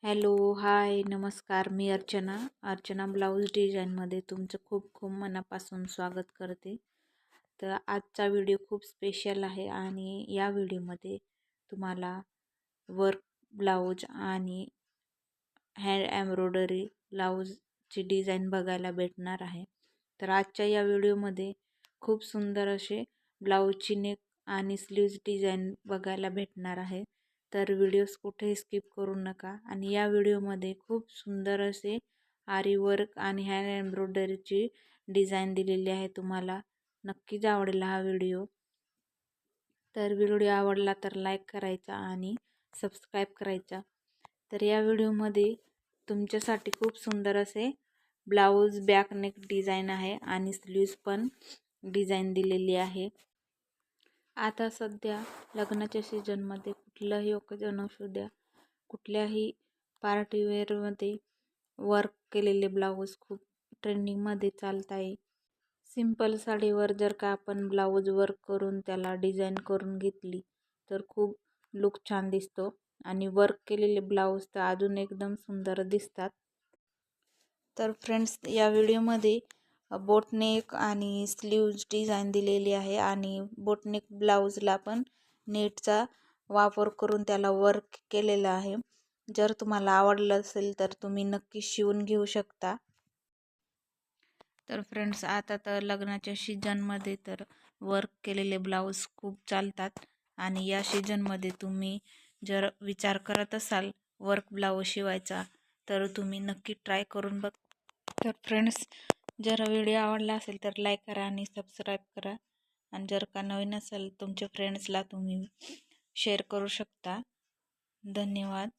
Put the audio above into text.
Hello, हाय, नमस्कार. मी Archana blouse डिझाईनमध्ये तुमचं खूप खूप मनापासून स्वागत करते. तर आजचा व्हिडिओ खूप स्पेशल आहे आणि या व्हिडिओमध्ये तुम्हाला वर्क ब्लाऊज आणि हँड एम्ब्रॉयडरी ब्लाऊजची डिझाईन बघायला भेटणार आहे. तर आजच्या या व्हिडिओमध्ये खूप सुंदर असे ब्लाऊजची नेक आणि स्लीव्ज डिझाईन बघायला भेटणार आहे. तर व्हिडिओज कुठेही स्किप करू नका. आणि या व्हिडिओमध्ये खूप सुंदर असे आरी वर्क आणि हँड एम्ब्रॉयडरीची डिझाईन दिलेली आहे. तुम्हाला नक्कीच आवडेल हा व्हिडिओ. तर व्हिडिओ आवडला तर लाईक करायचा आणि सबस्क्राईब करायचा. तर या व्हिडिओमध्ये तुमच्यासाठी खूप सुंदर असे ब्लाऊज बॅक नेक डिझाईन आहे आणि स्लीव्ज पण डिझाईन दिलेली आहे. आता सध्या लग्नाच्या सीझनमध्ये कुठलंही ओकेजन असू द्या, कुठल्याही पार्टीवेअरमध्ये वर्क केलेले ब्लाऊज खूप ट्रेंडिंगमध्ये चालत आहे. सिंपल साडीवर जर का आपण ब्लाऊज वर्क करून त्याला डिझाईन करून घेतली तर खूप लुक छान दिसतो आणि वर्क केलेले ब्लाऊज तर अजून एकदम सुंदर दिसतात. तर फ्रेंड्स, या व्हिडिओमध्ये बोटनेक आणि स्लीव्ज डिझाईन दिलेली आहे आणि बोटनेक ब्लाऊजला पण नेटचा वापर करून त्याला वर्क केलेला आहे. जर तुम्हाला आवडलं असेल तर तुम्ही नक्की शिवून घेऊ शकता. तर फ्रेंड्स, आता तर लग्नाच्या सीजनमध्ये तर वर्क केलेले ब्लाऊज खूप चालतात आणि या सीजनमध्ये तुम्ही जर विचार करत असाल वर्क ब्लाऊज शिवायचा तर तुम्ही नक्की ट्राय करून बघ. तर फ्रेंड्स, जर व्हिडिओ आवडला असेल तर लाईक करा आणि सबस्क्राईब करा. आणि जर का नवीन असेल तुमच्या फ्रेंड्सला तुम्ही शेअर करू शकता. धन्यवाद.